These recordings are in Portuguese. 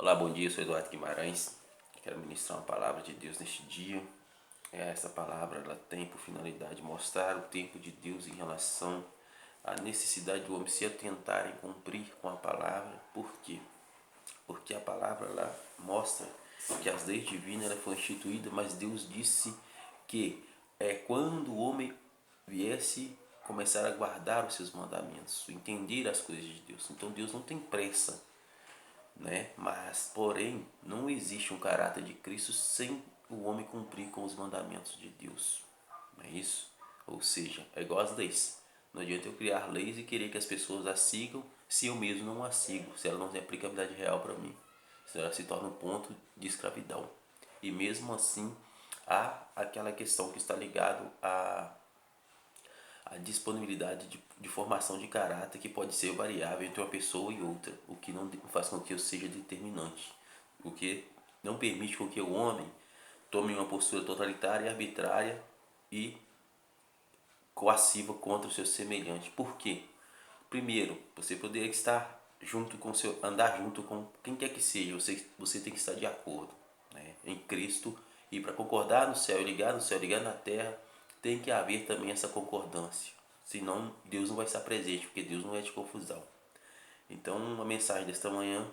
Olá, bom dia, eu sou Eduardo Guimarães. Quero ministrar uma palavra de Deus neste dia. Essa palavra ela tem por finalidade mostrar o tempo de Deus em relação à necessidade do homem se atentar em cumprir com a palavra. Por quê? Porque a palavra ela mostra que as leis divinas ela foi instituída, mas Deus disse que quando o homem viesse começar a guardar os seus mandamentos, entender as coisas de Deus. Então Deus não tem pressa, né? Mas, porém, não existe um caráter de Cristo sem o homem cumprir com os mandamentos de Deus. Não é isso? Ou seja, é igual às leis. Não adianta eu criar leis e querer que as pessoas as sigam se eu mesmo não as sigo, se ela não tem aplicabilidade real para mim. Se ela se torna um ponto de escravidão. E mesmo assim, há aquela questão que está ligado a disponibilidade de formação de caráter que pode ser variável entre uma pessoa e outra, o que não faz com que eu seja determinante, o que não permite com que o homem tome uma postura totalitária, arbitrária e coassiva contra o seu semelhante. Por quê? Primeiro, você poderia estar junto com seu, andar junto com quem quer que seja, você tem que estar de acordo, né, em Cristo, e para concordar no céu e ligar na terra, tem que haver também essa concordância. Senão Deus não vai estar presente, porque Deus não é de confusão. Então, uma mensagem desta manhã,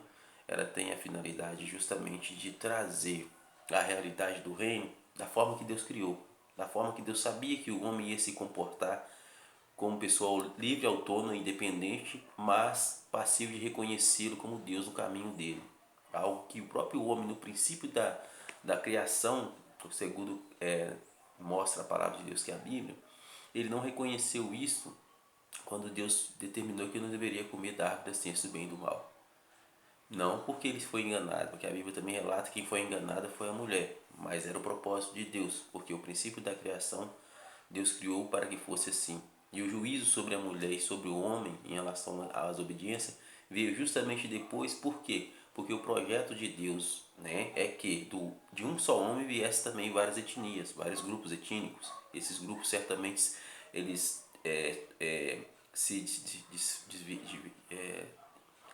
ela tem a finalidade justamente de trazer a realidade do reino da forma que Deus criou, da forma que Deus sabia que o homem ia se comportar como pessoa livre, autônoma, independente, mas passivo de reconhecê-lo como Deus no caminho dele. Algo que o próprio homem, no princípio da criação, segundo mostra a palavra de Deus, que é a Bíblia, ele não reconheceu isso quando Deus determinou que ele não deveria comer da árvore da ciência do bem e do mal. Não porque ele foi enganado, porque a Bíblia também relata que quem foi enganada foi a mulher, mas era o propósito de Deus, porque o princípio da criação Deus criou para que fosse assim. E o juízo sobre a mulher e sobre o homem em relação à desobediência veio justamente depois. Por quê? Porque o projeto de Deus, né, é que de um só homem viesse também várias etnias, vários grupos étnicos. Esses grupos certamente eles se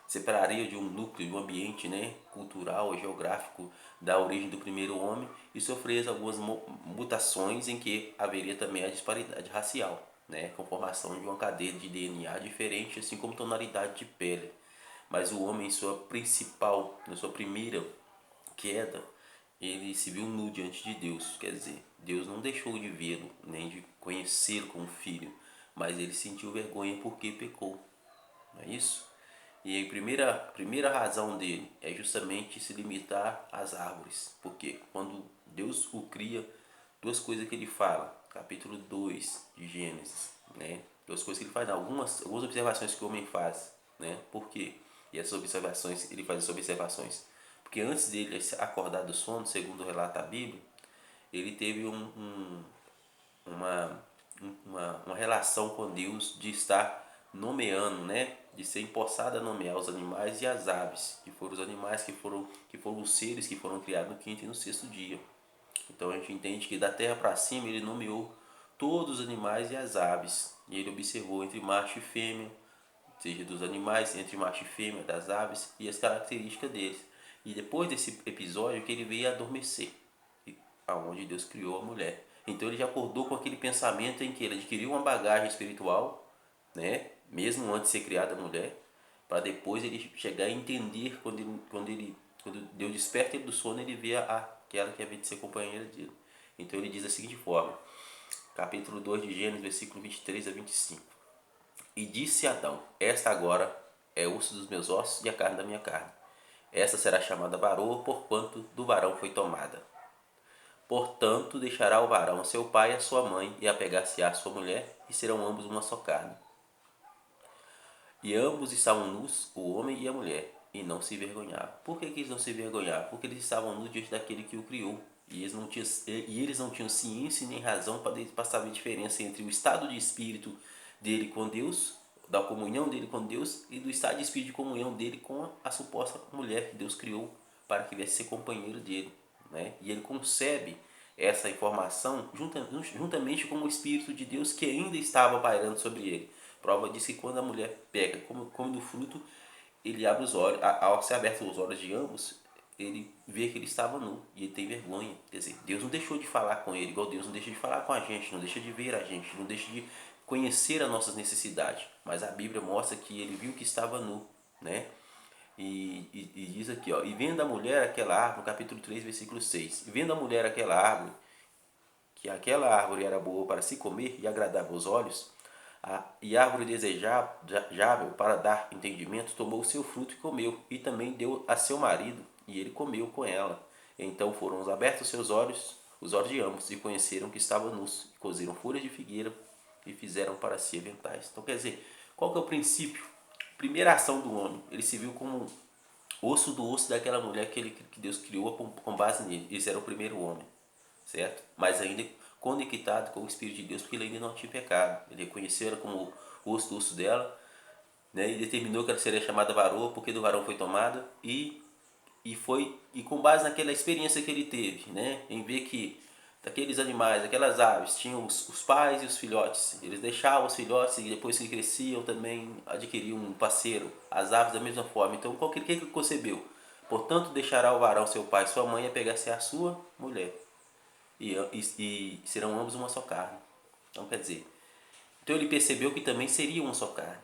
separaria de um núcleo, de um ambiente, né, cultural e geográfico da origem do primeiro homem, e sofreria algumas mutações em que haveria também a disparidade racial, né, com formação de uma cadeia de DNA diferente, assim como tonalidade de pele. Mas o homem, em sua principal, na sua primeira queda, ele se viu nu diante de Deus. Quer dizer, Deus não deixou de vê-lo, nem de conhecê-lo como filho, mas ele sentiu vergonha porque pecou. Não é isso? E a primeira razão dele é justamente se limitar às árvores. Porque quando Deus o cria, duas coisas que ele fala, capítulo 2 de Gênesis, né? Duas coisas que ele faz, algumas observações que o homem faz, né? Por quê? E essas observações, ele faz essas observações porque antes dele acordar do sono, segundo relata a Bíblia, ele teve uma, uma relação com Deus de estar nomeando, né? De ser empossado a nomear os animais e as aves, que foram os animais que foram os seres que foram criados no quinto e no sexto dia. Então a gente entende que da terra para cima ele nomeou todos os animais e as aves. E ele observou entre macho e fêmea, seja dos animais, entre macho e fêmea, das aves e as características deles. E depois desse episódio que ele veio adormecer, aonde Deus criou a mulher. Então ele já acordou com aquele pensamento em que ele adquiriu uma bagagem espiritual, né? Mesmo antes de ser criada a mulher, para depois ele chegar a entender quando Deus desperta ele do sono, ele vê aquela que havia de ser companheira dele. Então ele diz da seguinte forma, capítulo 2 de Gênesis, versículo 23 a 25. E disse Adão, esta agora é osso dos meus ossos e a carne da minha carne. Esta será chamada varoa, porquanto do varão foi tomada. Portanto, deixará o varão seu pai e a sua mãe, e apegar-se-á a sua mulher, e serão ambos uma só carne. E ambos estavam nus, o homem e a mulher, e não se envergonhavam. Por que eles não se envergonhavam? Porque eles estavam nus diante daquele que o criou. E eles não tinham ciência nem razão para saber a diferença entre o estado de espírito dele com Deus, da comunhão dele com Deus, e do estado de espírito de comunhão dele com a suposta mulher que Deus criou para que viesse ser companheiro dele, né? E ele concebe essa informação juntamente com o Espírito de Deus que ainda estava pairando sobre ele. Prova disso que quando a mulher peca, come do fruto, ele abre os olhos, ao ser abertos os olhos de ambos, ele vê que ele estava nu e ele tem vergonha. Quer dizer, Deus não deixou de falar com ele, igual Deus não deixa de falar com a gente, não deixa de ver a gente, não deixa de conhecer as nossas necessidades. Mas a Bíblia mostra que ele viu que estava nu, né? E diz aqui, ó, e vendo a mulher aquela árvore, no capítulo 3, versículo 6, e vendo a mulher aquela árvore, que aquela árvore era boa para se comer e agradável aos olhos, e árvore desejável para dar entendimento, tomou o seu fruto e comeu, e também deu a seu marido, e ele comeu com ela. Então foram abertos seus olhos, os olhos de ambos, e conheceram que estavam nus, e cozeram folhas de figueira e fizeram para si aventais. Então quer dizer, qual que é o princípio? Primeira ação do homem, ele se viu como osso do osso daquela mulher que Deus criou com base nele. Esse era o primeiro homem, certo? Mas ainda conectado com o Espírito de Deus, porque ele ainda não tinha pecado. Ele reconheceu ela como o osso do osso dela, né? E determinou que ela seria chamada varoa, porque do varão foi tomada, e com base naquela experiência que ele teve, né? Em ver que daqueles animais, aquelas aves, tinham os pais e os filhotes. Eles deixavam os filhotes e depois que cresciam também adquiriam um parceiro. As aves da mesma forma. Então, o que ele concebeu? Portanto, deixará o varão seu pai e sua mãe e pegar-se a sua mulher. E serão ambos uma só carne. Então, quer dizer, então ele percebeu que também seria uma só carne.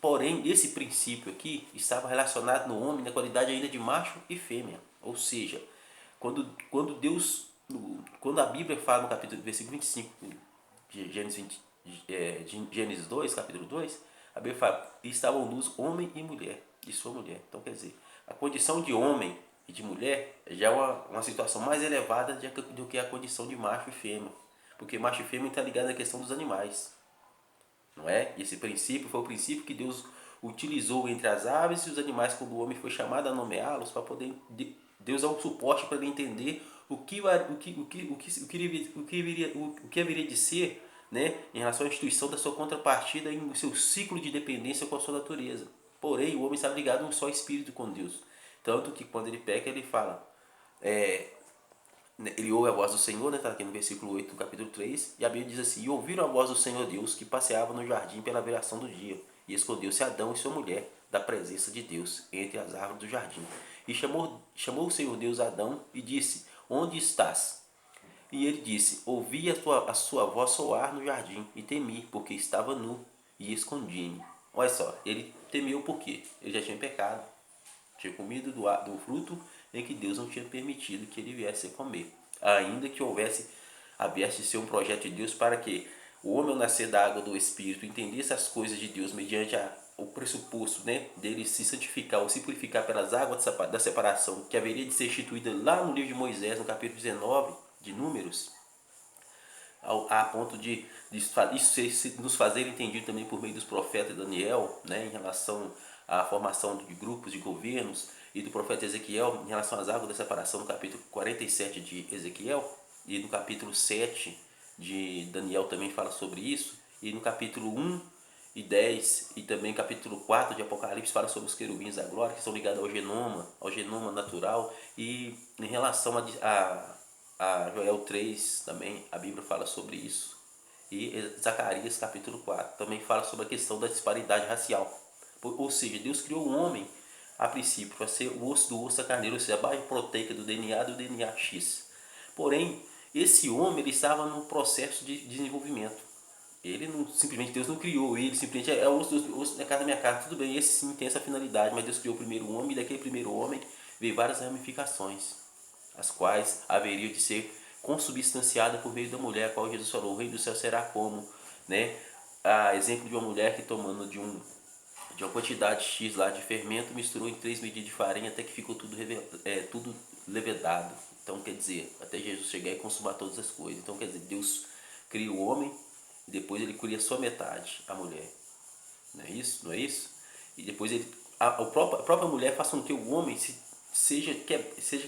Porém, esse princípio aqui estava relacionado no homem na qualidade ainda de macho e fêmea. Ou seja, quando Deus, quando a Bíblia fala no capítulo, versículo 25 de Gênesis 2, capítulo 2, a Bíblia fala, e estavam nus homem e mulher, e sua mulher. Então quer dizer, a condição de homem e de mulher já é uma situação mais elevada do que a condição de macho e fêmea. Porque macho e fêmea está ligado na questão dos animais. Não é? E esse princípio foi o princípio que Deus utilizou entre as aves e os animais quando o homem foi chamado a nomeá-los para poder Deus dá um suporte para ele entender o que haveria de ser, né, em relação à instituição da sua contrapartida em seu ciclo de dependência com a sua natureza. Porém, o homem está ligado a um só espírito com Deus. Tanto que quando ele peca, ele fala, ele ouve a voz do Senhor, está aqui no versículo 8 do capítulo 3, e a Bíblia diz assim, e ouviram a voz do Senhor Deus que passeava no jardim pela viração do dia, e escondeu-se Adão e sua mulher da presença de Deus entre as árvores do jardim. E chamou o Senhor Deus Adão e disse, onde estás? E ele disse, ouvi a sua voz soar no jardim, e temi, porque estava nu, e escondi-me. Olha só, ele temeu por quê? Ele já tinha pecado, tinha comido do fruto em que Deus não tinha permitido que ele viesse a comer. Ainda que havesse de ser um projeto de Deus para que o homem, ao nascer da água do Espírito, entendesse as coisas de Deus mediante o pressuposto, né, dele se santificar ou se purificar pelas águas da separação, que haveria de ser instituída lá no livro de Moisés, no capítulo 19 de Números, a ponto de isso nos fazer entendido também por meio dos profetas Daniel, né, em relação à formação de grupos de governos, e do profeta Ezequiel em relação às águas da separação, no capítulo 47 de Ezequiel, e no capítulo 7 de Daniel também fala sobre isso, e no capítulo 1 e 10 e também capítulo 4 de Apocalipse fala sobre os querubins da glória, que são ligados ao genoma natural, e em relação a Joel 3 também a Bíblia fala sobre isso. E Zacarias capítulo 4 também fala sobre a questão da disparidade racial. Ou seja, Deus criou o homem a princípio para ser o osso do osso da carneiro, ou seja, a base proteica do DNA do DNA X. Porém, esse homem ele estava num processo de desenvolvimento. Ele não, simplesmente Deus não criou ele, simplesmente é o osso da casa da minha carne. Tudo bem, esse sim tem essa finalidade, mas Deus criou o primeiro homem, e daquele primeiro homem veio várias ramificações, as quais haveriam de ser consubstanciadas por meio da mulher, a qual Jesus falou, o reino do céu será como, né? A exemplo de uma mulher que tomando de uma quantidade X lá de fermento, misturou em 3 medidas de farinha até que ficou tudo levedado. Então quer dizer, até Jesus chegar e consumar todas as coisas. Então quer dizer, Deus cria o homem e depois ele cria a sua metade, a mulher. Não é isso? Não é isso? E depois a própria mulher faz com que o homem seja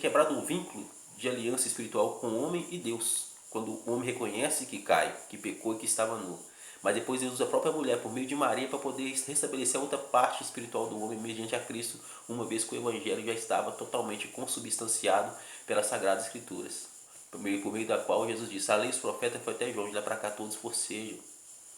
quebrado um vínculo de aliança espiritual com o homem e Deus. Quando o homem reconhece que cai, que pecou e que estava nu. Mas depois Deus usa a própria mulher por meio de Maria para poder restabelecer a outra parte espiritual do homem mediante a Cristo, uma vez que o Evangelho já estava totalmente consubstanciado pelas Sagradas Escrituras. Por meio da qual Jesus disse, a lei dos profetas foi até João, de lá para cá todos forcejam.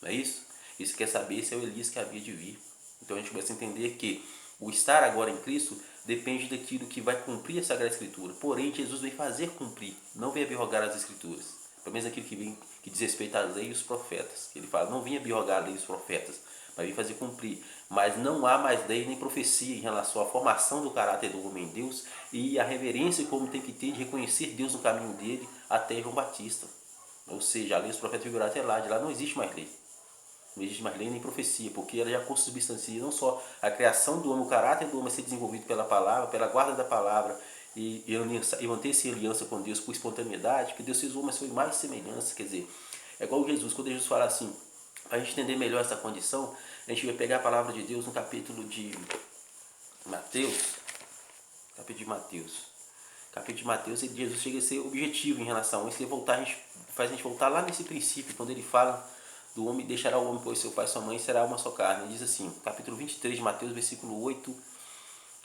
Não é isso? Isso quer saber se é o Elias que havia de vir. Então a gente começa a entender que O estar agora em Cristo depende daquilo que vai cumprir a Sagrada Escritura. Porém, Jesus veio fazer cumprir, não veio abrogar as Escrituras. Pelo menos aquilo que diz respeito à lei e os profetas. Ele fala, não vinha abrogar a lei e os profetas, mas veio fazer cumprir. Mas não há mais lei nem profecia em relação à formação do caráter do homem em Deus e a reverência como tem que ter de reconhecer Deus no caminho dele até João Batista. Ou seja, a lei e os profetas figuraram até lá, de lá não existe mais lei. Não existe mais lei nem profecia, porque ela já consubstancia não só a criação do homem, o caráter do homem ser desenvolvido pela palavra, pela guarda da palavra e manter-se em aliança com Deus por espontaneidade, que Deus fez o homem sua imagem e semelhança. Quer dizer, é igual Jesus, quando Jesus fala assim, para a gente entender melhor essa condição, a gente vai pegar a palavra de Deus no capítulo de Mateus, capítulo de Mateus, e Jesus chega a ser objetivo em relação a isso, faz a gente voltar lá nesse princípio, quando ele fala do homem, deixará o homem, pois seu pai e sua mãe, será uma só carne. Ele diz assim, capítulo 23 de Mateus, versículo 8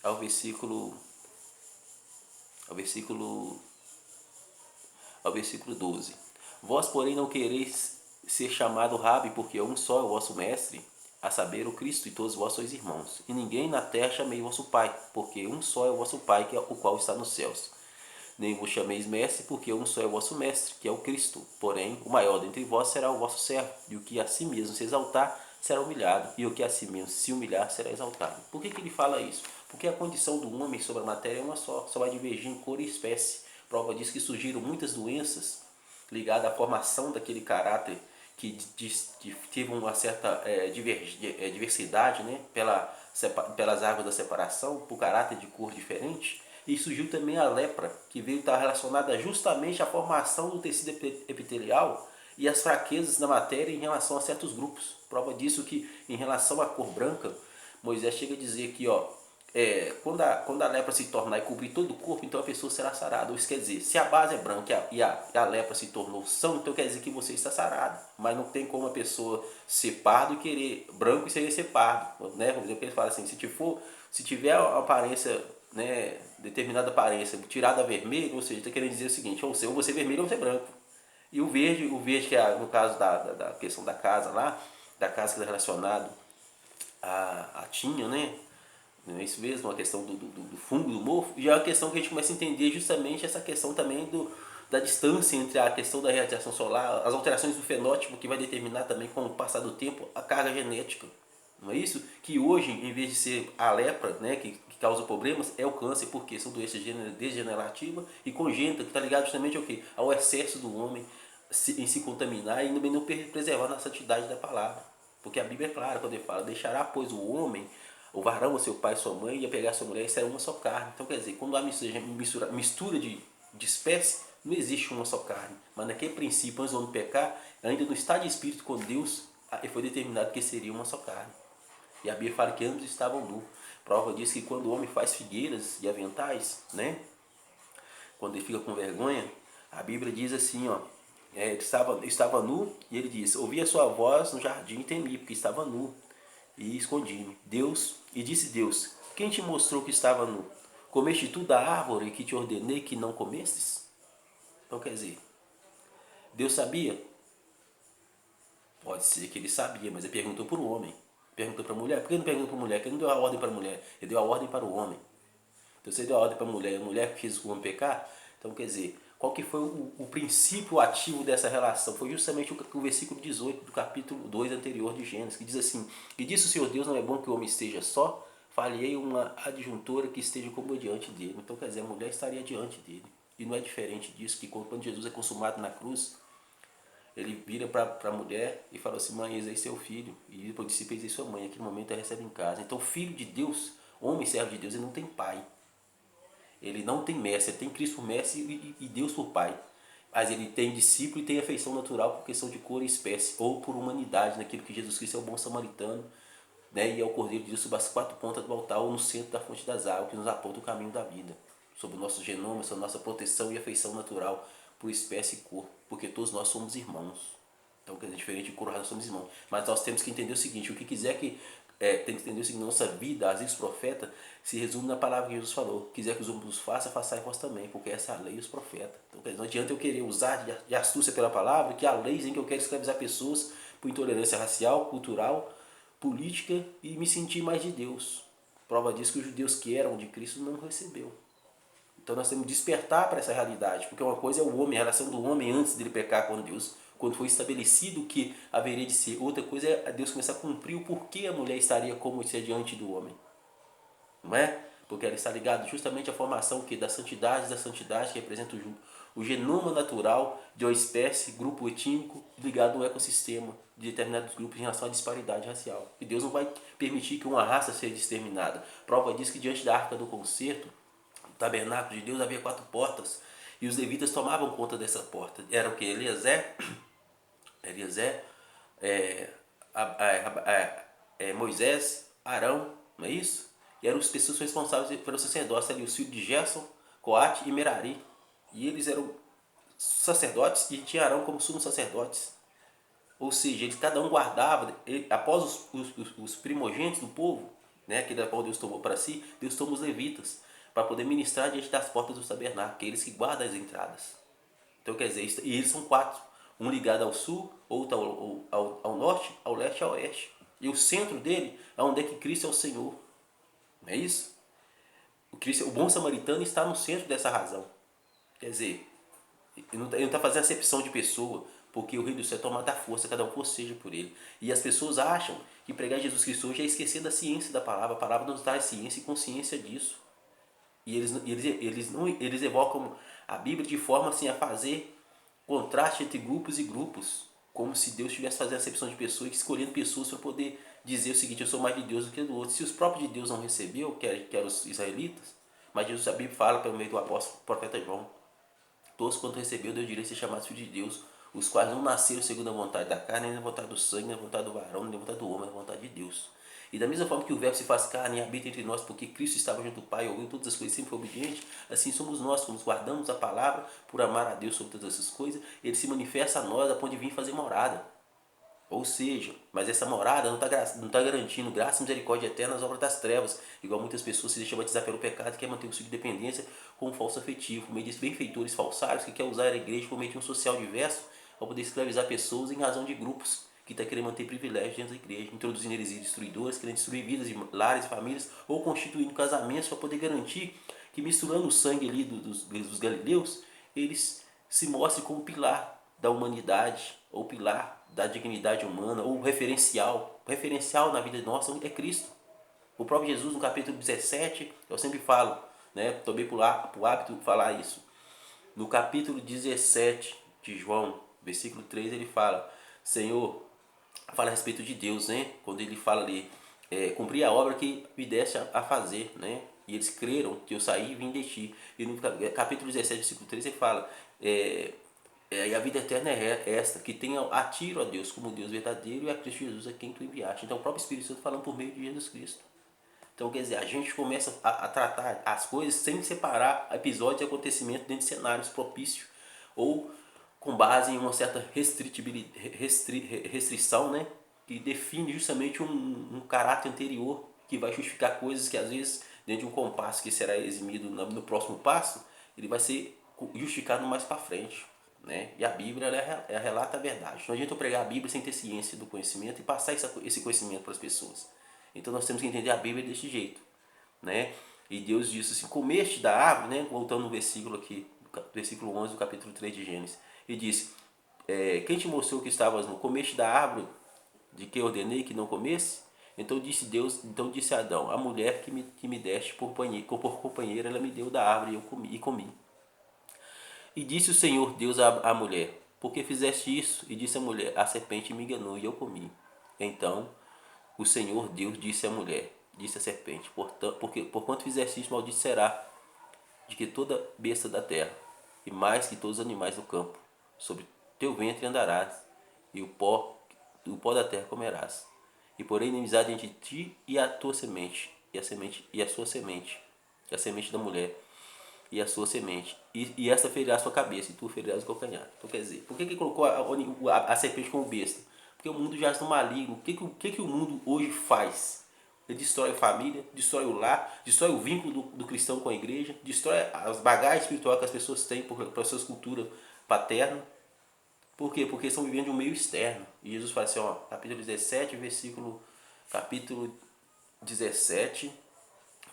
ao versículo 12. Vós, porém, não quereis ser chamado Rabi, porque um só é o vosso mestre, a saber, o Cristo, e todos vós sois irmãos. E ninguém na terra chamei vosso Pai, porque um só é o vosso Pai, que é o qual está nos céus. Nem vos chameis mestre, porque um só é o vosso mestre, que é o Cristo. Porém, o maior dentre vós será o vosso servo, e o que a si mesmo se exaltar será humilhado, e o que a si mesmo se humilhar será exaltado. Por que ele fala isso? Porque a condição do homem sobre a matéria é uma só vai divergir em cor e espécie. Prova disso que surgiram muitas doenças ligadas à formação daquele caráter que teve uma certa diversidade, né, pelas águas da separação, por caráter de cor diferente. E surgiu também a lepra, que veio estar relacionada justamente à formação do tecido epitelial e às fraquezas da matéria em relação a certos grupos. Prova disso que, em relação à cor branca, Moisés chega a dizer que quando a lepra se tornar e cobrir todo o corpo, então a pessoa será sarada. Isso quer dizer, se a base é branca e a lepra se tornou são, então quer dizer que você está sarado. Mas não tem como a pessoa ser pardo e querer branco e querer ser pardo. Né? Por exemplo, ele fala assim, se tiver a aparência, né, determinada aparência tirada a vermelho, ou seja, está querendo dizer o seguinte, ou você é vermelho ou você é branco. E o verde que é no caso da questão da casa lá, da casa que está relacionado à tinha, né? Não é isso mesmo, a questão do fungo, do mofo, já é a questão que a gente começa a entender justamente essa questão também da distância entre a questão da radiação solar, as alterações do fenótipo que vai determinar também com o passar do tempo a carga genética. Não é isso? Que hoje, em vez de ser a lepra, né, que causa problemas, é o câncer, porque são doenças degenerativas e congênitas, que está ligado justamente ao quê? Ao excesso do homem em se contaminar e não preservar na santidade da palavra. Porque a Bíblia é clara quando ele fala, deixará, pois, o varão, o seu pai e sua mãe, ia pegar sua mulher e será uma só carne. Então, quer dizer, quando há mistura de espécie, não existe uma só carne. Mas naquele princípio, antes do homem pecar, ainda no estado de espírito com Deus, foi determinado que seria uma só carne. E a Bíblia fala que ambos estavam nus. Prova disso que quando o homem faz figueiras e aventais, né? Quando ele fica com vergonha, a Bíblia diz assim, ó, ele estava nu e ele diz, ouvi a sua voz no jardim e temi, porque estava nu e escondi-me. Disse Deus, quem te mostrou que estava nu? Comeste tu da árvore que te ordenei que não comestes? Então quer dizer, Deus sabia? Pode ser que ele sabia, mas ele perguntou para o homem. Perguntou para a mulher. Por que ele não perguntou para a mulher? Porque ele não deu a ordem para a mulher. Ele deu a ordem para o homem. Então se ele deu a ordem para a mulher que fez o homem pecar, então quer dizer, qual que foi o princípio ativo dessa relação? Foi justamente o versículo 18 do capítulo 2 anterior de Gênesis, que diz assim, e disse o Senhor Deus, não é bom que o homem esteja só, falhei uma adjuntora que esteja como diante dele. Então quer dizer, a mulher estaria diante dele. E não é diferente disso, que quando Jesus é consumado na cruz, ele vira para a mulher e fala assim, mãe, eis aí seu filho. E depois disse, eis aí sua mãe. Naquele momento ela recebe em casa. Então filho de Deus, homem servo de Deus, ele não tem pai. Ele não tem mestre, ele tem Cristo por mestre e Deus por pai. Mas ele tem discípulo e tem afeição natural por questão de cor e espécie, ou por humanidade, naquilo que Jesus Cristo é o bom samaritano, né, e é o Cordeiro de Deus sobre as quatro pontas do altar, ou no centro da fonte das águas, que nos aponta o caminho da vida. Sobre o nosso genoma, sobre a nossa proteção e afeição natural por espécie e cor, porque todos nós somos irmãos. Então, quer dizer, diferente de cor, nós somos irmãos. Mas nós temos que entender o seguinte, o que quiser que tem que entender o seguinte, nossa vida, as vezes profeta, se resume na palavra que Jesus falou. Quiser que os homens façam, façai vós também, porque essa é a lei e os profetas. Então não adianta eu querer usar de astúcia pela palavra, que há leis em que eu quero escravizar pessoas por intolerância racial, cultural, política e me sentir mais de Deus. Prova disso que os judeus que eram de Cristo não recebeu. Então nós temos que despertar para essa realidade, porque uma coisa é o homem, a relação do homem antes dele pecar com Deus, quando foi estabelecido que haveria de ser. Outra coisa é Deus começar a cumprir o porquê a mulher estaria como ser diante do homem. Não é? Porque ela está ligada justamente à formação que da santidade que representa o genoma natural de uma espécie, grupo etníco, ligado a um ecossistema de determinados grupos em relação à disparidade racial. E Deus não vai permitir que uma raça seja exterminada. Prova disso que diante da Arca do Concerto, no tabernáculo de Deus, havia 4 portas. E os levitas tomavam conta dessa porta. Era o que? Eliezer, é, Moisés, Arão, não é isso? E eram as pessoas responsáveis pelo sacerdócio ali, os filhos de Gerson, Coate e Merari. E eles eram sacerdotes e tinha Arão como sumo sacerdotes. Ou seja, eles cada um guardava, após os primogênitos do povo, né, que da qual Deus tomou para si, Deus tomou os levitas para poder ministrar diante das portas do tabernáculo, que é eles que guardam as entradas. Então quer dizer, e eles são 4, um ligado ao sul, outro ao norte, ao leste e ao oeste. E o centro dele é onde é que Cristo é o Senhor. Não é isso? O bom samaritano está no centro dessa razão. Quer dizer, ele não está fazendo acepção de pessoa, porque o reino do céu é tomado da força, cada um forceja por ele. E as pessoas acham que pregar Jesus Cristo hoje é esquecer da ciência da palavra. A palavra nos dá ciência e consciência disso. E eles evocam a Bíblia de forma assim, a fazer contraste entre grupos e grupos. Como se Deus estivesse fazendo acepção de pessoas e escolhendo pessoas para poder dizer o seguinte: eu sou mais de Deus do que do outro. Se os próprios de Deus não recebeu, que eram os israelitas, mas Jesus, a Bíblia fala pelo meio do apóstolo, profeta João: todos quando recebeu, deu direito de ser chamados filhos de Deus, os quais não nasceram segundo a vontade da carne, nem a vontade do sangue, nem a vontade do varão, nem a vontade do homem, nem a vontade de Deus. E da mesma forma que o verbo se faz carne e habita entre nós, porque Cristo estava junto do Pai, ouviu todas as coisas, sempre foi obediente, assim somos nós, como guardamos a palavra por amar a Deus sobre todas essas coisas, ele se manifesta a nós a ponto de vir fazer morada. Ou seja, mas essa morada não tá garantindo graça e misericórdia eterna nas obras das trevas, igual muitas pessoas se deixam batizar pelo pecado e querem manter o ciclo de dependência com um falso afetivo, por meio de benfeitores falsários que quer usar a igreja por meio de um social diverso para poder escravizar pessoas em razão de grupos que está querendo manter privilégios dentro da igreja, introduzindo heresias destruidoras, querendo destruir vidas de lares e famílias, ou constituindo casamentos para poder garantir que, misturando o sangue ali dos galileus, eles se mostrem como pilar da humanidade, ou pilar da dignidade humana, ou referencial. O referencial na vida nossa é Cristo. O próprio Jesus, no capítulo 17, eu sempre falo, né, tomei por hábito falar isso. No capítulo 17 de João, versículo 3, ele fala: Senhor, fala a respeito de Deus, né? Quando ele fala ali, cumprir a obra que me deste a fazer, né? E eles creram que eu saí e vim de ti. E no capítulo 17, versículo 3, ele fala: e a vida eterna é esta, que tenha a tiro a Deus como Deus verdadeiro e a Cristo Jesus a quem tu enviaste. Então o próprio Espírito Santo falando por meio de Jesus Cristo. Então quer dizer, a gente começa a tratar as coisas sem separar episódios e acontecimentos dentro de cenários propícios ou com base em uma certa restrição, né, que define justamente um caráter anterior que vai justificar coisas que às vezes dentro de um compasso que será eximido no próximo passo, ele vai ser justificado mais para frente. Né? E a Bíblia ela relata a verdade. Não adianta eu pregar a Bíblia sem ter ciência do conhecimento e passar esse conhecimento para as pessoas. Então nós temos que entender a Bíblia desse jeito. Né? E Deus disse assim: comeste da árvore, né? Voltando no versículo aqui, versículo 11 do capítulo 3 de Gênesis. E disse: quem te mostrou que estavas no comeste da árvore de que ordenei que não comesse? Então disse Deus, então disse Adão: a mulher que me deste por companheira, ela me deu da árvore e eu comi. E disse o Senhor Deus à mulher: por que fizeste isso? E disse a mulher: a serpente me enganou e eu comi. Então o Senhor Deus disse à mulher, disse à serpente: porquanto fizeste isso, maldito será de que toda besta da terra, e mais que todos os animais do campo. Sobre teu ventre andarás, e o pó da terra comerás. E porém inimizade entre ti e a tua semente, e a sua semente, e a semente da mulher, e a sua semente, e esta ferirá a sua cabeça, e tu ferirás o calcanhar. Então quer dizer, por que ele colocou a serpente como besta? Porque o mundo já está maligno. O que o mundo hoje faz? Ele destrói a família, destrói o lar, destrói o vínculo do cristão com a igreja, destrói as bagagens espirituais que as pessoas têm por suas culturas paternas. Por quê? Porque estão vivendo de um meio externo. E Jesus fala assim, ó, capítulo 17,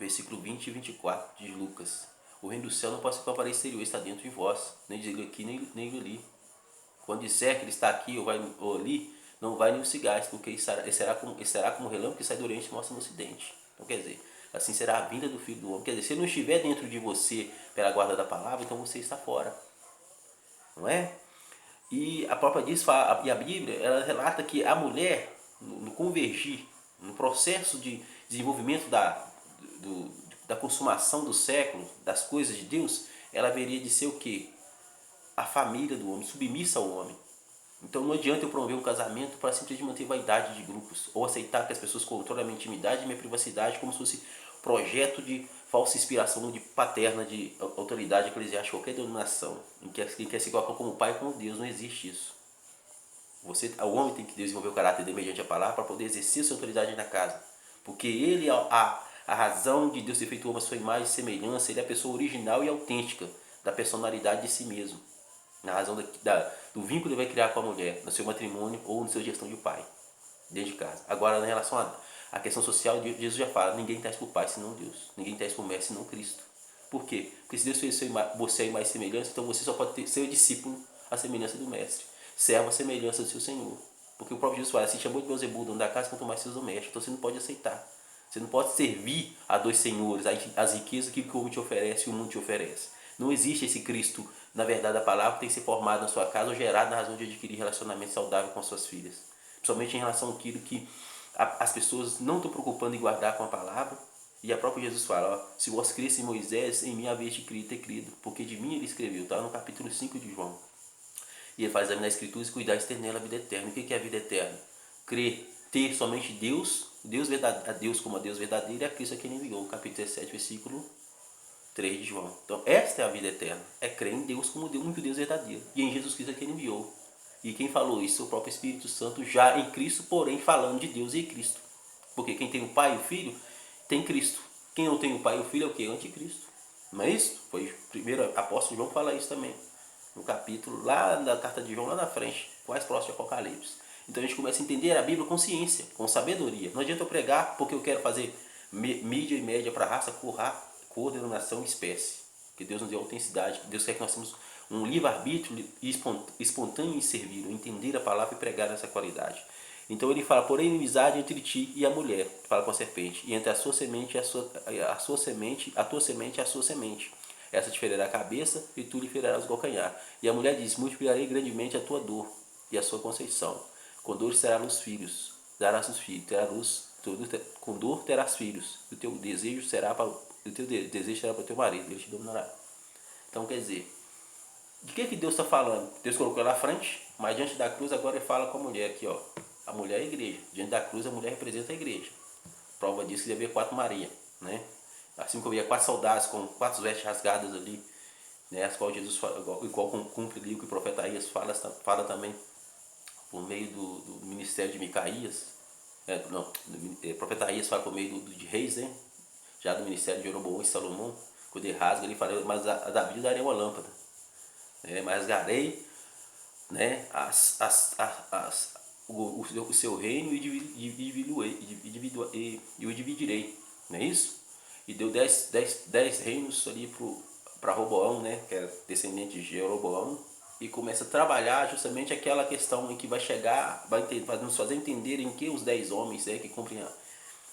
versículo 20 e 24 de Lucas. O reino do céu não pode ser para o exterior, está dentro de vós, nem digo aqui, nem ali. Quando disser que ele está aqui ou ali, não vai nem o cigais, porque ele será como relâmpago que sai do oriente e mostra no ocidente. Então quer dizer, assim será a vinda do Filho do Homem. Quer dizer, se ele não estiver dentro de você pela guarda da palavra, então você está fora. Não é? E a própria e a Bíblia, ela relata que a mulher, no convergir, no processo de desenvolvimento da consumação do século, das coisas de Deus, ela haveria de ser o quê? A família do homem, submissa ao homem. Então não adianta eu promover um casamento para simplesmente manter vaidade de grupos, ou aceitar que as pessoas controlem a minha intimidade e minha privacidade como se fosse projeto de falsa inspiração de paterna, de autoridade eclesiástica, qualquer denominação, em que quer se colocar como pai e como Deus. Não existe isso. O homem tem que desenvolver o caráter dele mediante a palavra para poder exercer sua autoridade na casa. Porque ele é a razão de Deus ter feito o homem à sua imagem e semelhança, ele é a pessoa original e autêntica da personalidade de si mesmo. Na razão do vínculo que ele vai criar com a mulher, no seu matrimônio ou na sua gestão de pai, dentro de casa. Agora, em relação à questão social, Jesus já fala, ninguém está por pai senão Deus. Ninguém está por mestre senão Cristo. Por quê? Porque se Deus fez você a imagem e semelhança, então você só pode ser o discípulo à semelhança do mestre. Servo à semelhança do seu Senhor. Porque o próprio Jesus fala, se chamou de Beelzebul, dono da casa, quanto mais seus domésticos. Então você não pode aceitar. Você não pode servir a dois senhores, as riquezas que o homem te oferece e o mundo te oferece. Não existe esse Cristo, na verdade, a palavra tem que ser formada na sua casa ou gerada na razão de adquirir relacionamento saudável com suas filhas. Principalmente em relação àquilo que as pessoas não estão preocupando em guardar com a palavra. E a própria Jesus fala, ó, se vós cresse em Moisés, em mim haveis de crer e ter crido, porque de mim ele escreveu, tá? No capítulo 5 de João. E ele faz examinar as escrituras e cuidar de ter nela a vida eterna. O que é a vida eterna? Crer, ter somente Deus, a Deus como a Deus verdadeiro e a Cristo a quem ele enviou. Capítulo 17, versículo 3 de João. Então esta é a vida eterna. É crer em Deus como Deus, único Deus verdadeiro. E em Jesus Cristo a quem ele enviou. E quem falou isso? O próprio Espírito Santo, já em Cristo, porém falando de Deus e em Cristo. Porque quem tem o Pai e o Filho, tem Cristo. Quem não tem o Pai e o Filho é o que? Anticristo. Não é isso? Foi o primeiro apóstolo João fala isso também. No capítulo, lá na carta de João, lá na frente, quase próximo de Apocalipse. Então a gente começa a entender a Bíblia com ciência, com sabedoria. Não adianta eu pregar porque eu quero fazer mídia e média para raça, cor, denominação e espécie. Porque Deus nos deu autenticidade, Deus quer que nós tenhamos um livre-arbítrio espontâneo em servir, entender a palavra e pregar nessa qualidade. Então ele fala, porém, inimizade entre ti e a mulher, fala com a serpente, e entre a sua semente e a tua semente e a sua semente. Essa te ferirá a cabeça e tu lhe ferirás o calcanhar. E a mulher diz, multiplicarei grandemente a tua dor e a sua conceição. Com dor terás os filhos, darás os filhos, com dor terás filhos, e o teu desejo será para o teu marido, ele te dominará. Então quer dizer, de que Deus está falando? Deus colocou ela à frente, mas diante da cruz agora ele fala com a mulher aqui, ó. A mulher é a igreja. Diante da cruz a mulher representa a igreja. Prova disso que havia 4 Maria, né? Assim como havia 4 soldados com 4 vestes rasgadas ali, né? As quais Jesus fala, igual cumpre ali o que o profeta Isaías fala também por meio do ministério de Micaías. O profeta Isaías fala por meio de reis, né? Já do ministério de Jeroboão e Salomão, quando ele rasga, ele fala, mas a Davi darei uma lâmpada, né? Mas rasgarei, né? O seu reino e o dividirei, não é isso? E deu 10 reinos ali para Roboão, né, que era descendente de Jeroboão, e começa a trabalhar justamente aquela questão em que vai chegar, vai nos fazer entender em que os 10 homens, né, que cumprem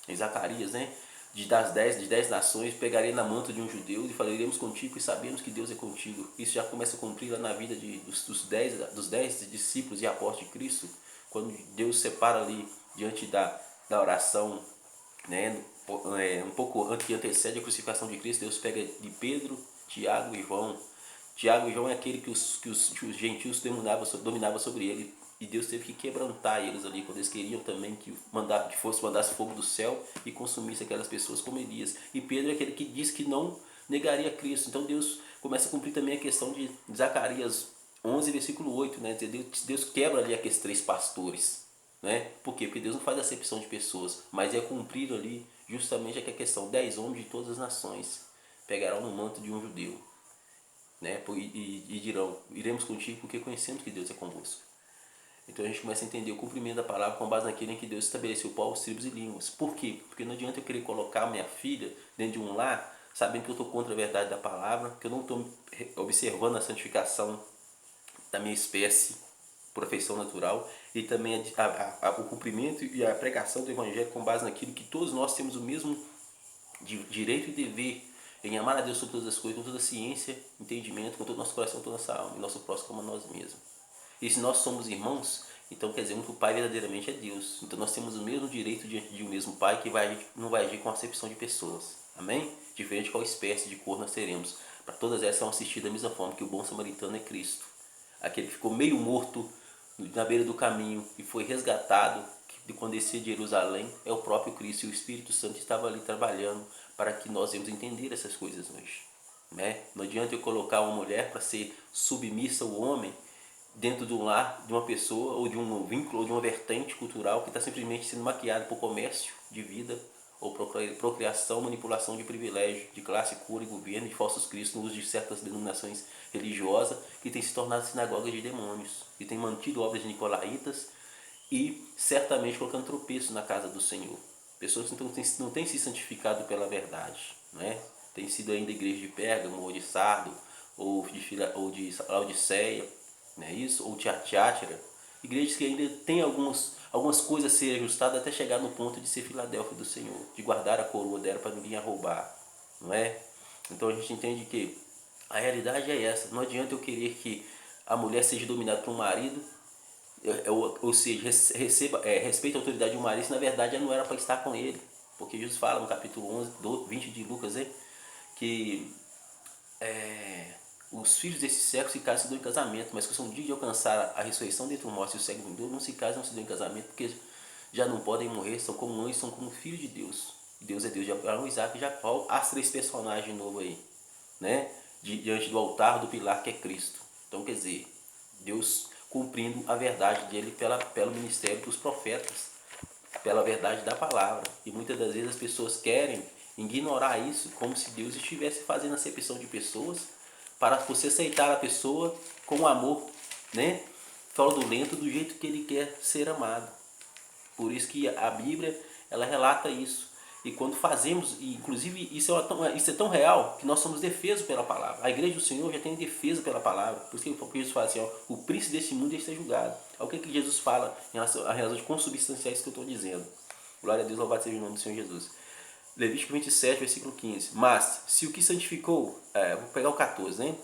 em Zacarias, né, de 10 nações, pegarei na manta de um judeu e falaremos contigo e sabemos que Deus é contigo. Isso já começa a cumprir lá na vida dos 10 discípulos e apóstolos de Cristo, quando Deus separa ali diante da oração, né, um pouco antes que antecede a crucificação de Cristo, Deus pega de Pedro, Tiago e João. Tiago e João é aquele que os gentios dominavam sobre ele. E Deus teve que quebrantar eles ali, quando eles queriam também que mandasse fogo do céu e consumisse aquelas pessoas como Elias. E Pedro é aquele que diz que não negaria Cristo. Então Deus começa a cumprir também a questão de Zacarias 11, versículo 8, né? Deus quebra ali aqueles 3 pastores, né? Por quê? Porque Deus não faz acepção de pessoas, mas é cumprido ali justamente aquela questão, 10 homens de todas as nações pegarão no manto de um judeu, né? E dirão, iremos contigo porque conhecemos que Deus é convosco. Então a gente começa a entender o cumprimento da palavra com base naquilo em que Deus estabeleceu povos, tribos e línguas. Por quê? Porque não adianta eu querer colocar minha filha dentro de um lar, sabendo que eu estou contra a verdade da palavra, que eu não estou observando a santificação da minha espécie por afeição natural, e também o cumprimento e a pregação do Evangelho com base naquilo que todos nós temos o mesmo direito e dever em amar a Deus sobre todas as coisas, com toda a ciência, entendimento, com todo o nosso coração, toda a nossa alma, e nosso próximo como a nós mesmos. E se nós somos irmãos, então quer dizer que o Pai verdadeiramente é Deus. Então nós temos o mesmo direito diante de um mesmo Pai que não vai agir com acepção de pessoas. Amém? Diferente de qual espécie de cor nós teremos. Para todas essas são assistidas da mesma forma que o bom samaritano é Cristo. Aquele que ficou meio morto na beira do caminho e foi resgatado de quando descia de Jerusalém é o próprio Cristo, e o Espírito Santo estava ali trabalhando para que nós venhamos entender essas coisas hoje. Né? Não adianta eu colocar uma mulher para ser submissa ao homem dentro do lar de uma pessoa ou de um vínculo ou de uma vertente cultural que está simplesmente sendo maquiada por comércio de vida ou procriação, manipulação de privilégio, de classe, cura e governo, de falsos cristos no uso de certas denominações religiosas que têm se tornado sinagogas de demônios, que têm mantido obras de nicolaítas e certamente colocando tropeço na casa do Senhor. Pessoas que não têm se santificado pela verdade, né? Tem sido ainda igreja de Pérgamo, ou de Sardo, ou de Laodiceia, né? Isso, ou Tiátira. Igrejas que ainda têm algumas coisas a serem ajustadas até chegar no ponto de ser Filadélfia do Senhor, de guardar a coroa dela para ninguém a roubar, não é? Então a gente entende que a realidade é essa. Não adianta eu querer que a mulher seja dominada por um marido, ou seja, respeite a autoridade do marido, se na verdade ela não era para estar com ele. Porque Jesus fala no capítulo 20 de Lucas, que os filhos desse século se casam e se dão em casamento, mas que são dia de alcançar a ressurreição dentre os mortos e o século vindouro, não se casam, não se dão em casamento, porque já não podem morrer, são como mães, são como filhos de Deus. Deus é Deus de Abraão, Isaac e Jacó, as três personagens novos aí, né? Diante do altar do pilar que é Cristo. Então quer dizer, Deus cumprindo a verdade dele pelo ministério dos profetas, pela verdade da palavra. E muitas das vezes as pessoas querem ignorar isso, como se Deus estivesse fazendo acepção de pessoas para você aceitar a pessoa com amor, né? Fraudulento, do jeito que ele quer ser amado. Por isso que a Bíblia ela relata isso. E quando fazemos, e inclusive isso é tão real que nós somos defesos pela palavra. A igreja do Senhor já tem defesa pela palavra. Por isso que Jesus fala assim, ó, o príncipe desse mundo já está julgado. Olha o que Jesus fala em relação a razões consubstanciais que eu estou dizendo. Glória a Deus, louvado seja o nome do Senhor Jesus. Levítico 27, versículo 15. Mas, se o que santificou, vou pegar o 14, né?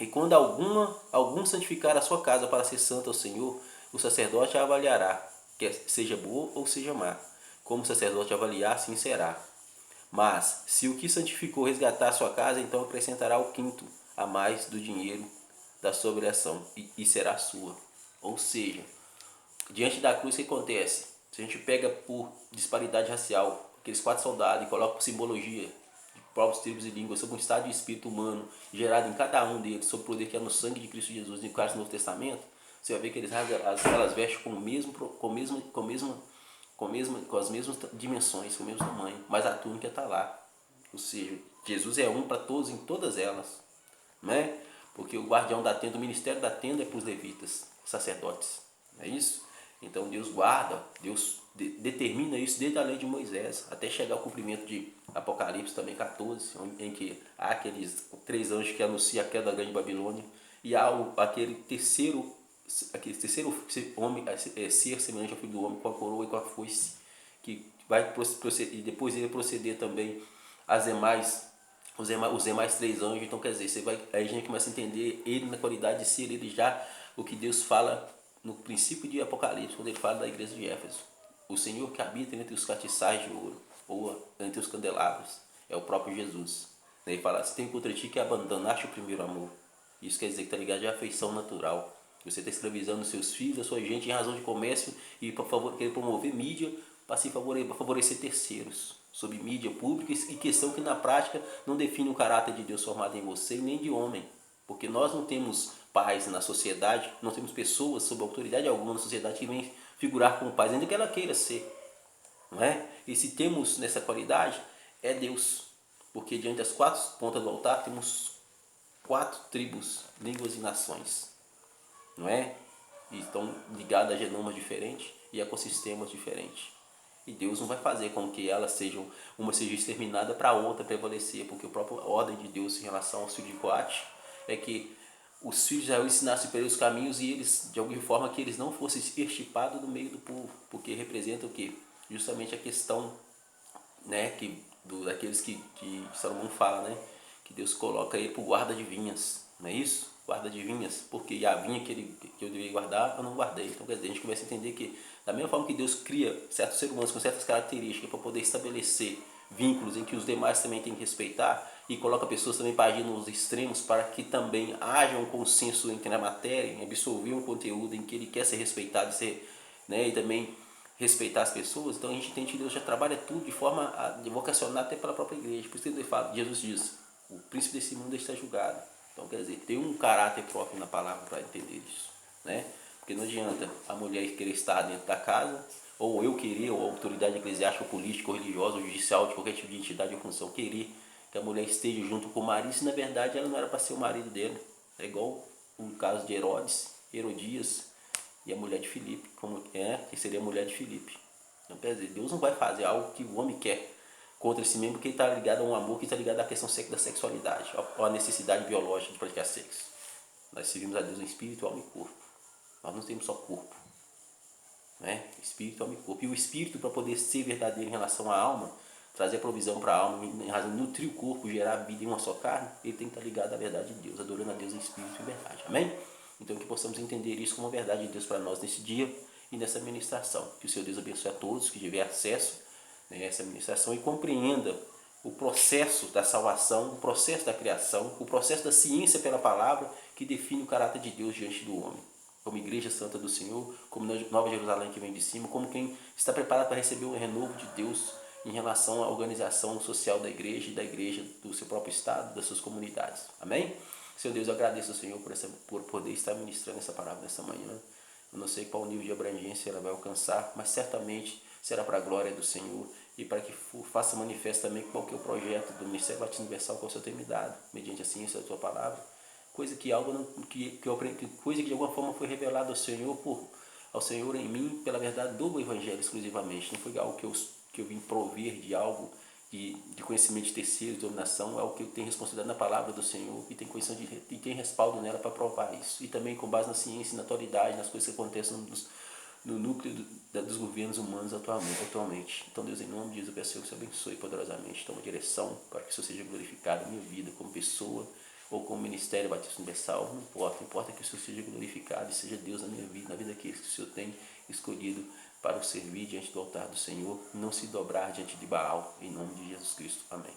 E quando algum santificar a sua casa para ser santo ao Senhor, o sacerdote a avaliará, quer seja boa ou seja má. Como o sacerdote avaliar, assim será. Mas, se o que santificou resgatar a sua casa, então acrescentará o quinto a mais do dinheiro da sua obrigação, e será sua. Ou seja, diante da cruz, o que acontece? Se a gente pega por disparidade racial, aqueles 4 soldados, e coloca por simbologia de povos, tribos e línguas, sobre um estado de espírito humano gerado em cada um deles, sob o poder que é no sangue de Cristo Jesus, no caso do Novo Testamento, você vai ver que eles rasgam aquelas vestes com as mesmas dimensões, com o mesmo tamanho, mas a túnica está lá. Ou seja, Jesus é um para todos em todas elas, né? Porque o guardião da tenda, o ministério da tenda é para os levitas, sacerdotes, não é isso? Então Deus guarda, Deus determina isso desde a lei de Moisés, até chegar ao cumprimento de Apocalipse também 14, em que há aqueles 3 anjos que anunciam a queda da grande Babilônia, e há aquele terceiro homem, ser semelhante ao filho do homem, com a coroa e com a foice, que vai proceder, e depois ele proceder também as demais, os demais 3 anjos. Então quer dizer, aí a gente começa a entender ele na qualidade de ser ele já o que Deus fala no princípio de Apocalipse, quando ele fala da igreja de Éfeso. O Senhor que habita entre os castiçais de ouro, ou entre os candelabros, é o próprio Jesus. Ele fala, se tem contra ti que abandonaste o primeiro amor. Isso quer dizer que está ligado à afeição natural. Você está escravizando seus filhos, a sua gente em razão de comércio e para querer promover mídia para se favorecer terceiros, sob mídia pública, e questão que na prática não define o caráter de Deus formado em você nem de homem. Porque nós não temos pais na sociedade, não temos pessoas sob autoridade alguma na sociedade que vem figurar como pais, ainda que ela queira ser. Não é? E se temos nessa qualidade, é Deus. Porque diante das 4 pontas do altar temos 4 tribos, línguas e nações. Não é? e estão ligadas a genomas diferentes e ecossistemas diferentes. E Deus não vai fazer com que elas sejam, uma seja exterminada para a outra prevalecer, porque a própria ordem de Deus em relação aos filhos de Coate é que os filhos de Israel ensinassem para eles os caminhos e eles, de alguma forma, que eles não fossem extirpados do meio do povo, porque representa o quê? Justamente a questão, né, daqueles que Salomão fala, né, que Deus coloca ele para o guarda de vinhas, não é isso? Guarda de vinhas, porque a vinha que eu devia guardar, eu não guardei. Então, quer dizer, a gente começa a entender que, da mesma forma que Deus cria certos seres humanos com certas características para poder estabelecer vínculos em que os demais também têm que respeitar, e coloca pessoas também para agir nos extremos, para que também haja um consenso entre a matéria, em absorver um conteúdo em que ele quer ser respeitado e ser, né, e também respeitar as pessoas. Então a gente entende que Deus já trabalha tudo de forma a vocacionar até pela própria igreja. Por isso que ele fala, Jesus diz, o príncipe desse mundo está julgado. Então quer dizer, tem um caráter próprio na palavra para entender isso, né? Porque não adianta a mulher querer estar dentro da casa, ou eu querer, ou a autoridade eclesiástica, ou política, ou religiosa, ou judicial, de qualquer tipo de entidade ou função, querer que a mulher esteja junto com o marido, se na verdade ela não era para ser o marido dele. É igual o caso de Herodias e a mulher de Filipe, que seria a mulher de Filipe. Então, quer dizer, Deus não vai fazer algo que o homem quer contra esse mesmo, que está ligado a um amor, que está ligado à questão da sexualidade, ou à necessidade biológica de praticar sexo. Nós servimos a Deus em espírito, alma e corpo. Nós não temos só corpo, né? Espírito, alma e corpo. E o espírito, para poder ser verdadeiro em relação à alma, trazer provisão para a alma, em razão de nutrir o corpo, gerar vida em uma só carne, ele tem que estar ligado à verdade de Deus, adorando a Deus em espírito e verdade. Amém? Então que possamos entender isso como a verdade de Deus para nós nesse dia e nessa ministração. Que o Senhor Deus abençoe a todos que tiver acesso, né, a essa ministração, e compreenda o processo da salvação, o processo da criação, o processo da ciência pela palavra que define o caráter de Deus diante do homem. Como igreja santa do Senhor, como Nova Jerusalém que vem de cima, como quem está preparado para receber o renovo de Deus em relação à organização social da igreja e da igreja do seu próprio estado, das suas comunidades. Amém? Senhor Deus, eu agradeço ao Senhor por poder estar ministrando essa palavra nessa manhã. Eu não sei qual nível de abrangência ela vai alcançar, mas certamente será para a glória do Senhor e para que faça manifesto também qual que é o projeto do Ministério Batista Universal que o Senhor tem me dado, mediante a ciência da tua palavra. Coisa que eu aprendi, coisa que de alguma forma foi revelada ao Senhor em mim pela verdade do Evangelho exclusivamente. Não foi algo que eu vim prover de algo de conhecimento de terceiros, de dominação, é o que eu tenho responsabilidade na palavra do Senhor e tem condição e tem respaldo nela para provar isso. E também com base na ciência e na atualidade, nas coisas que acontecem no núcleo dos governos humanos atualmente. Então, Deus, em nome de Jesus, eu peço que você abençoe poderosamente, toma direção para que isso seja glorificado na minha vida como pessoa ou como Ministério Batista Universal, não importa que o Senhor seja glorificado e seja Deus na minha vida, na vida daqueles que o Senhor tem escolhido para o servir diante do altar do Senhor, não se dobrar diante de Baal, em nome de Jesus Cristo. Amém.